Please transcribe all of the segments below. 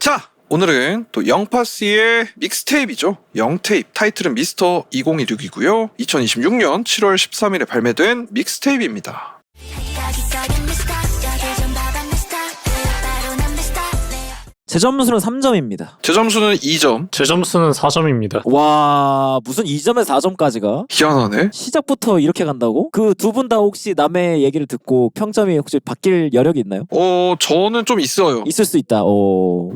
자, 오늘은 또 영파씨의 믹스테이프이죠. 영테이프, 타이틀은 미스터 2016이고요. 2026년 7월 13일에 발매된 믹스테이프입니다. 제 점수는 3점입니다. 제 점수는 2점. 제 점수는 4점입니다. 와, 무슨 2점에서 4점까지가? 희한하네. 시작부터 이렇게 간다고? 그 두 분 다 혹시 남의 얘기를 듣고 평점이 혹시 바뀔 여력이 있나요? 저는 좀 있어요. 있을 수 있다.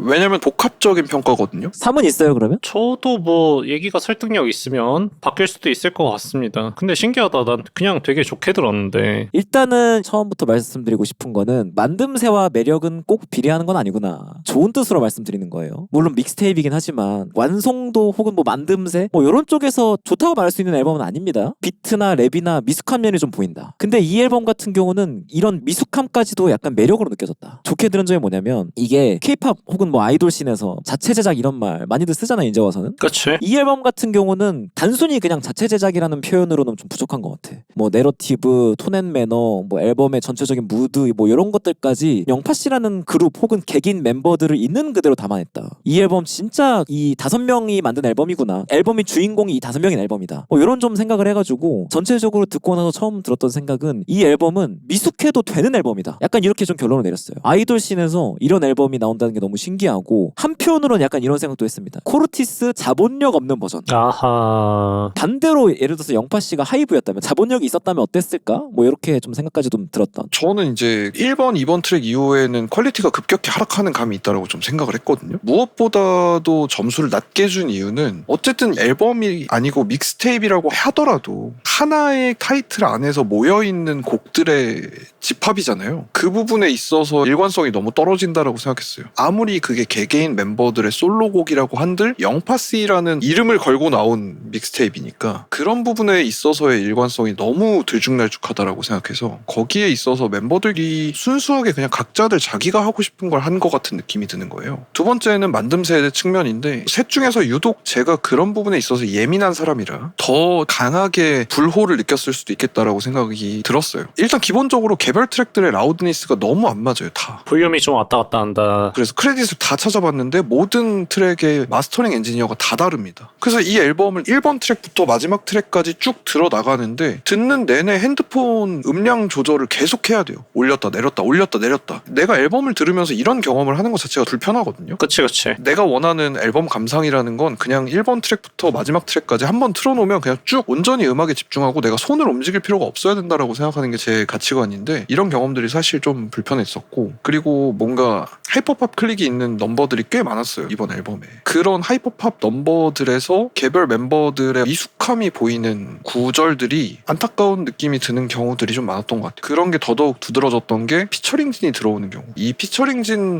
왜냐면 복합적인 평가거든요. 3은 있어요, 그러면? 저도 뭐 얘기가 설득력 있으면 바뀔 수도 있을 것 같습니다. 근데 신기하다. 난 그냥 되게 좋게 들었는데. 일단은 처음부터 말씀드리고 싶은 거는 만듦새와 매력은 꼭 비례하는 건 아니구나. 좋은 뜻으로 말씀드리는 거예요. 물론 믹스테이프이긴 하지만 완성도 혹은 뭐 만듦새 뭐 이런 쪽에서 좋다고 말할 수 있는 앨범은 아닙니다. 비트나 랩이나 미숙한 면이 좀 보인다. 근데 이 앨범 같은 경우는 이런 미숙함까지도 약간 매력으로 느껴졌다. 좋게 들은 점이 뭐냐면 이게 K-팝 혹은 뭐 아이돌 씬에서 자체 제작 이런 말 많이들 쓰잖아요, 이제 와서는. 그치? 이 앨범 같은 경우는 단순히 그냥 자체 제작이라는 표현으로는 좀 부족한 것 같아. 뭐 내러티브, 톤앤 매너, 뭐 앨범의 전체적인 무드 뭐 이런 것들까지 영파씨라는 그룹 혹은 객인 멤버들을 있는 그대로 담아냈다. 이 앨범 진짜 이 5명이 만든 앨범이구나. 앨범의 주인공이 이 5명인 앨범이다. 이런 좀 생각을 해가지고 전체적으로 듣고 나서 처음 들었던 생각은 이 앨범은 미숙해도 되는 앨범이다. 약간 이렇게 좀 결론을 내렸어요. 아이돌 씬에서 이런 앨범이 나온다는 게 너무 신기하고 한편으로는 약간 이런 생각도 했습니다. 코르티스 자본력 없는 버전. 아하. 반대로 예를 들어서 영파씨가 하이브였다면 자본력이 있었다면 어땠을까? 뭐 이렇게 좀 생각까지 좀 들었던. 저는 이제 1번, 2번 트랙 이후에는 퀄리티가 급격히 하락하는 감이 있다고 좀 생각을 했거든요. 무엇보다도 점수를 낮게 준 이유는 어쨌든 앨범이 아니고 믹스테이프라고 하더라도 하나의 타이틀 안에서 모여있는 곡들의 집합이잖아요. 그 부분에 있어서 일관성이 너무 떨어진다라고 생각했어요. 아무리 그게 개개인 멤버들의 솔로곡이라고 한들 영파씨라는 이름을 걸고 나온 믹스테이프니까 그런 부분에 있어서의 일관성이 너무 들쭉날쭉하다라고 생각해서 거기에 있어서 멤버들이 순수하게 그냥 각자들 자기가 하고 싶은 걸 한 것 같은 느낌이 드는 거예요. 두 번째는 만듦새의 측면인데 셋 중에서 유독 제가 그런 부분에 있어서 예민한 사람이라 더 강하게 불호를 느꼈을 수도 있겠다라고 생각이 들었어요. 일단 기본적으로 개별 트랙들의 라우드니스가 너무 안 맞아요. 다. 볼륨이 좀 왔다 갔다 한다. 그래서 크레딧을 다 찾아봤는데 모든 트랙의 마스터링 엔지니어가 다 다릅니다. 그래서 이 앨범을 1번 트랙부터 마지막 트랙까지 쭉 들어나가는데 듣는 내내 핸드폰 음량 조절을 계속 해야 돼요. 올렸다 내렸다 올렸다 내렸다. 내가 앨범을 들으면서 이런 경험을 하는 것 자체가 불편하거든요. 그치. 내가 원하는 앨범 감상이라는 건 그냥 1번 트랙부터 마지막 트랙까지 한번 틀어놓으면 그냥 쭉 온전히 음악에 집중하고 내가 손을 움직일 필요가 없어야 된다라고 생각하는 게 제 가치관인데 이런 경험들이 사실 좀 불편했었고 그리고 뭔가 하이퍼팝 클릭이 있는 넘버들이 꽤 많았어요. 이번 앨범에. 그런 하이퍼팝 넘버들에서 개별 멤버들의 미숙함이 보이는 구절들이 안타까운 느낌이 드는 경우들이 좀 많았던 것 같아요. 그런 게 더더욱 두드러졌던 게 피처링진이 들어오는 경우. 이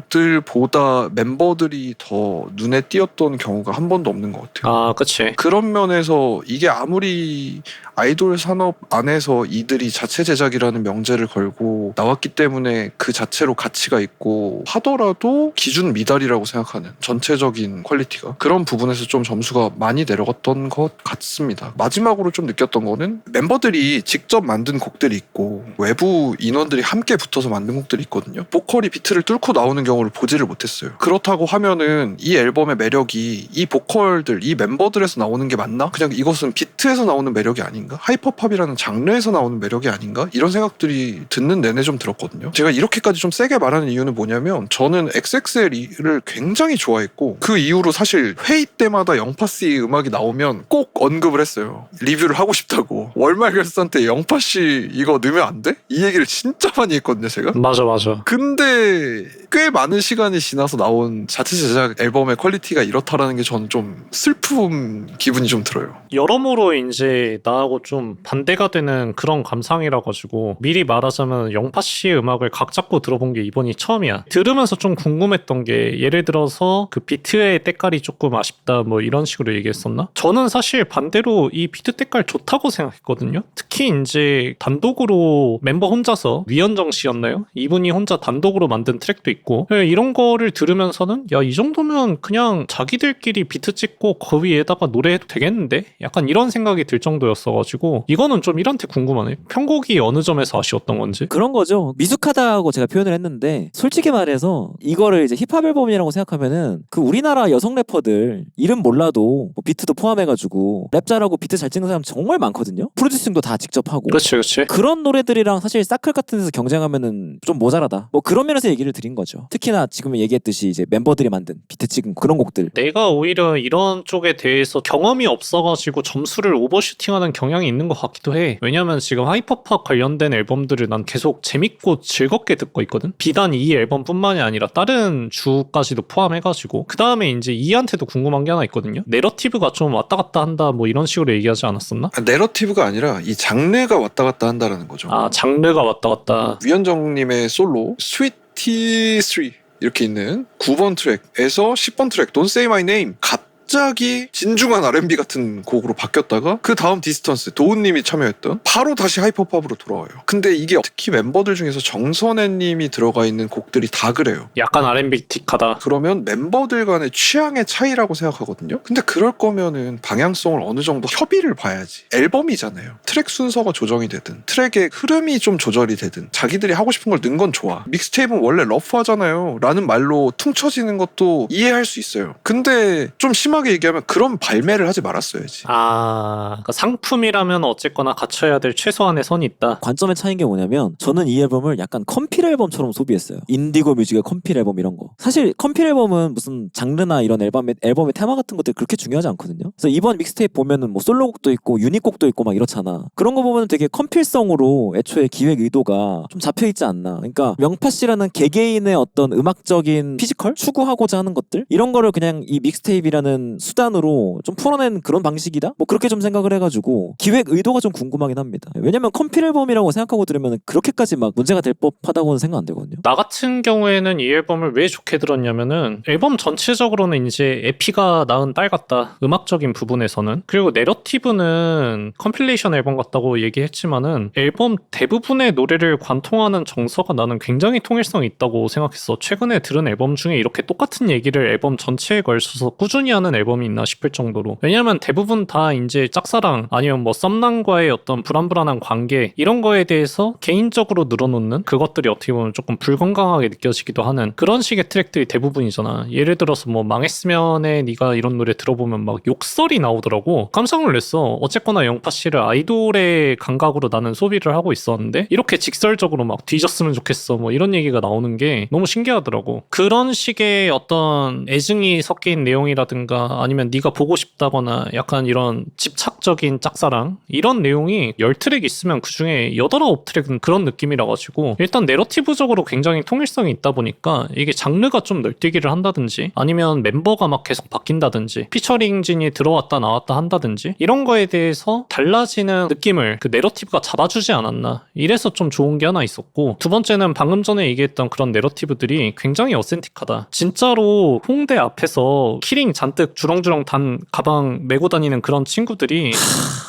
피처링진들보다 멤버들이 더 눈에 띄었던 경우가 한 번도 없는 것 같아요. 아, 그치. 그런 면에서 이게 아무리 아이돌 산업 안에서 이들이 자체 제작이라는 명제를 걸고 나왔기 때문에 그 자체로 가치가 있고 하더라도 기준 미달이라고 생각하는 전체적인 퀄리티가 그런 부분에서 좀 점수가 많이 내려갔던 것 같습니다. 마지막으로 좀 느꼈던 거는 멤버들이 직접 만든 곡들이 있고 외부 인원들이 함께 붙어서 만든 곡들이 있거든요. 보컬이 비트를 뚫고 나오는 경우를 보지를 못했어요. 그렇다고 하면은 이 앨범의 매력이 이 보컬들, 이 멤버들에서 나오는 게 맞나? 그냥 이것은 비트에서 나오는 매력이 아닌가? 하이퍼팝이라는 장르에서 나오는 매력이 아닌가? 이런 생각들이 듣는 내내 좀 들었거든요. 제가 이렇게까지 좀 세게 말하는 이유는 뭐냐면 저는 XXL을 굉장히 좋아했고 그 이후로 사실 회의 때마다 영파씨 음악이 나오면 꼭 언급을 했어요. 리뷰를 하고 싶다고. 월말 결산 때 영파씨 이거 넣으면 안 돼? 이 얘기를 진짜 많이 했거든요, 제가. 맞아. 근데 꽤 많은 시간이 지나서 나온 자체 제작 앨범의 퀄리티가 이렇다라는 게 저는 좀 슬픈 기분이 좀 들어요. 여러모로 이제 나하고 좀 반대가 되는 그런 감상이라 가지고 미리 말하자면 영파씨의 음악을 각 잡고 들어본 게 이번이 처음이야. 들으면서 좀 궁금했던 게 예를 들어서 그 비트의 때깔이 조금 아쉽다 뭐 이런 식으로 얘기했었나? 저는 사실 반대로 이 비트 때깔 좋다고 생각했거든요. 특히 이제 단독으로 멤버 혼자서 위현정 씨였나요? 이분이 혼자 단독으로 만든 트랙도 있고 이런 거를 들으면서는 야, 이 정도면 그냥 자기들끼리 비트 찍고 그 위에다가 노래해도 되겠는데? 약간 이런 생각이 들 정도였어가지고 이거는 좀 1한테 궁금하네. 편곡이 어느 점에서 아쉬웠던 건지. 그런 거죠. 미숙하다고 제가 표현을 했는데 솔직히 말해서 이거를 이제 힙합 앨범이라고 생각하면은 그 우리나라 여성 래퍼들 이름 몰라도 뭐 비트도 포함해가지고 랩 잘하고 비트 잘 찍는 사람 정말 많거든요. 프로듀싱도 다 직접 하고. 그렇지, 그렇지. 그런 노래들이랑 사실 사클 같은 데서 경쟁하면은 좀 모자라다. 뭐 그런 면에서 얘기를 드린 거죠. 특히나 지금 얘기했듯이 이제 멤버들이 만든 비트 찍은 그런 곡들. 내가 오히려 이런 쪽에 대해서 경험이 없어가지고 점수를 오버슈팅하는 경향이 있는 것 같기도 해. 왜냐면 지금 하이퍼팝 관련된 앨범들을 난 계속 재밌고 즐겁게 듣고 있거든. 비단 이 앨범뿐만이 아니라 다른 주까지도 포함해가지고. 그 다음에 이제 이한테도 궁금한 게 하나 있거든요. 내러티브가 좀 왔다 갔다 한다 뭐 이런 식으로 얘기하지 않았었나? 내러티브가 아니라 이 장르가 왔다 갔다 한다라는 거죠. 아, 장르가 왔다 갔다. 위원정님의 솔로 스위티 3 이렇게 있는 9번 트랙에서 10번 트랙 Don't Say My Name 갑자기 진중한 R&B 같은 곡으로 바뀌었다가 그 다음 디스턴스 도훈님이 참여했던 바로 다시 하이퍼팝으로 돌아와요. 근데 이게 특히 멤버들 중에서 정선혜님이 들어가 있는 곡들이 다 그래요. 약간 R&B틱하다. 그러면 멤버들 간의 취향의 차이라고 생각하거든요. 근데 그럴 거면은 방향성을 어느 정도 협의를 봐야지. 앨범이잖아요. 트랙 순서가 조정이 되든 트랙의 흐름이 좀 조절이 되든 자기들이 하고 싶은 걸 넣은 건 좋아. 믹스테이프는 원래 러프하잖아요 라는 말로 퉁쳐지는 것도 이해할 수 있어요. 근데 좀 심하게 얘기하면 그런 발매를 하지 말았어야지. 아, 그러니까 상품이라면 어쨌거나 갖춰야 될 최소한의 선이 있다. 관점의 차이인 게 뭐냐면 저는 이 앨범을 약간 컴필 앨범처럼 소비했어요. 인디고 뮤직의 컴필 앨범 이런 거. 사실 컴필 앨범은 무슨 장르나 이런 앨범의 테마 같은 것들이 그렇게 중요하지 않거든요. 그래서 이번 믹스테이프 보면은 뭐 솔로곡도 있고 유닛곡도 있고 막 이렇잖아. 그런 거 보면 되게 컴필성으로 애초에 기획 의도가 좀 잡혀있지 않나. 그러니까 명파 씨라는 개개인의 어떤 음악적인 피지컬? 추구하고자 하는 것들? 이런 거를 그냥 이 믹스테이프라는 수단으로 좀 풀어낸 그런 방식이다? 뭐 그렇게 좀 생각을 해가지고 기획 의도가 좀 궁금하긴 합니다. 왜냐면 컴필 앨범이라고 생각하고 들으면 그렇게까지 막 문제가 될 법하다고는 생각 안 되거든요. 나 같은 경우에는 이 앨범을 왜 좋게 들었냐면은 앨범 전체적으로는 이제 에피가 낳은 딸 같다. 음악적인 부분에서는. 그리고 내러티브는 컴필레이션 앨범 같다고 얘기했지만은 앨범 대부분의 노래를 관통하는 정서가 나는 굉장히 통일성이 있다고 생각했어. 최근에 들은 앨범 중에 이렇게 똑같은 얘기를 앨범 전체에 걸쳐서 꾸준히 하는 앨범이 있나 싶을 정도로. 왜냐면 대부분 다 이제 짝사랑 아니면 뭐 썸남과의 어떤 불안불안한 관계 이런 거에 대해서 개인적으로 늘어놓는 그것들이 어떻게 보면 조금 불건강하게 느껴지기도 하는 그런 식의 트랙들이 대부분이잖아. 예를 들어서 뭐 망했으면에 네가 이런 노래 들어보면 막 욕설이 나오더라고. 깜짝 놀랐어. 어쨌거나 영파 씨를 아이돌의 감각으로 나는 소비를 하고 있었는데 이렇게 직설적으로 막 뒤졌으면 좋겠어 뭐 이런 얘기가 나오는 게 너무 신기하더라고. 그런 식의 어떤 애증이 섞인 내용이라든가 아니면 네가 보고 싶다거나 약간 이런 집착적인 짝사랑 이런 내용이 10트랙 있으면 그중에 8, 9트랙은 그런 느낌이라 가지고 일단 내러티브적으로 굉장히 통일성이 있다 보니까 이게 장르가 좀 널뛰기를 한다든지 아니면 멤버가 막 계속 바뀐다든지 피처링진이 들어왔다 나왔다 한다든지 이런 거에 대해서 달라지는 느낌을 그 내러티브가 잡아주지 않았나. 이래서 좀 좋은 게 하나 있었고 두 번째는 방금 전에 얘기했던 그런 내러티브들이 굉장히 어센틱하다. 진짜로 홍대 앞에서 키링 잔뜩 주렁주렁 단 가방 메고 다니는 그런 친구들이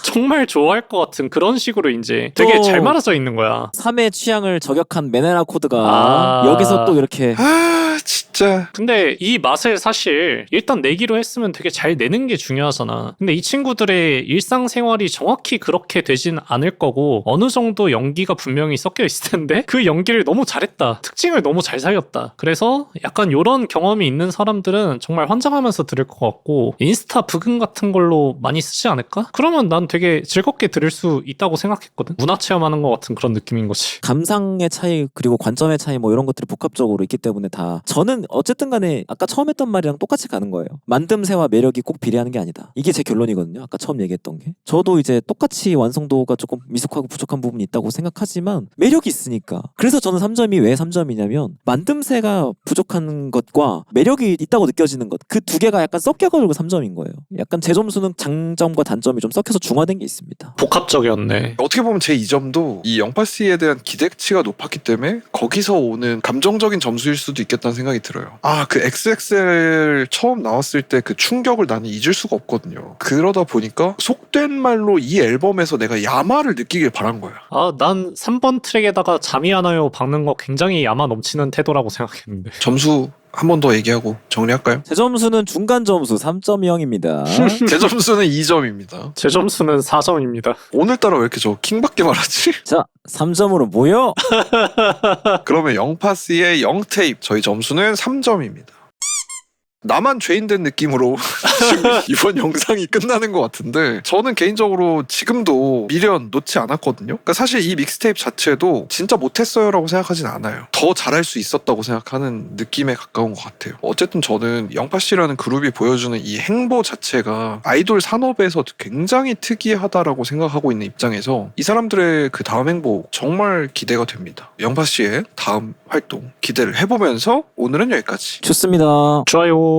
정말 좋아할 것 같은 그런 식으로 이제 되게 또 잘 말아져 있는 거야. 3의 취향을 저격한 메네라 코드가 아. 여기서 또 이렇게 진짜 근데 이 맛을 사실 일단 내기로 했으면 되게 잘 내는 게 중요하잖아. 근데 이 친구들의 일상생활이 정확히 그렇게 되진 않을 거고 어느 정도 연기가 분명히 섞여 있을 텐데 그 연기를 너무 잘했다. 특징을 너무 잘 살렸다. 그래서 약간 이런 경험이 있는 사람들은 정말 환장하면서 들을 것 같고 인스타 부금 같은 걸로 많이 쓰지 않을까? 그러면 난 되게 즐겁게 들을 수 있다고 생각했거든. 문화 체험하는 것 같은 그런 느낌인 거지. 감상의 차이 그리고 관점의 차이 뭐 이런 것들이 복합적으로 있기 때문에 다 저는 어쨌든 간에 아까 처음 했던 말이랑 똑같이 가는 거예요. 만듦새와 매력이 꼭 비례하는 게 아니다. 이게 제 결론이거든요. 아까 처음 얘기했던 게. 저도 이제 똑같이 완성도가 조금 미숙하고 부족한 부분이 있다고 생각하지만 매력이 있으니까. 그래서 저는 3점이 왜 3점이냐면 만듦새가 부족한 것과 매력이 있다고 느껴지는 것 그 두 개가 약간 섞여가지고 3점인 거예요. 약간 제 점수는 장점과 단점이 좀 섞여서 중화된 게 있습니다. 복합적이었네. 어떻게 보면 제 2점도 이 영파씨에 대한 기대치가 높았기 때문에 거기서 오는 감정적인 점수일 수도 있겠다는 생각이 들어요. 그 XXL 처음 나왔을 때 그 충격을 나는 잊을 수가 없거든요. 그러다 보니까 속된 말로 이 앨범에서 내가 야마를 느끼길 바란 거야. 난 3번 트랙에다가 잠이 안 와요 박는 거 굉장히 야마 넘치는 태도라고 생각했는데. 점수 한 번 더 얘기하고 정리할까요? 제 점수는 중간 점수 3.0입니다. 제 점수는 2점입니다. 제 점수는 4점입니다. 오늘따라 왜 이렇게 저 킹받게 말하지? 자, 3점으로 모여. 그러면 영파스의 0테이프 저희 점수는 3점입니다. 나만 죄인된 느낌으로 지금 이번 영상이 끝나는 것 같은데 저는 개인적으로 지금도 미련 놓지 않았거든요. 그러니까 사실 이 믹스테이프 자체도 진짜 못했어요라고 생각하진 않아요. 더 잘할 수 있었다고 생각하는 느낌에 가까운 것 같아요. 어쨌든 저는 영파씨라는 그룹이 보여주는 이 행보 자체가 아이돌 산업에서 굉장히 특이하다라고 생각하고 있는 입장에서 이 사람들의 그 다음 행보 정말 기대가 됩니다. 영파씨의 다음 활동 기대를 해보면서 오늘은 여기까지. 좋습니다. 좋아요.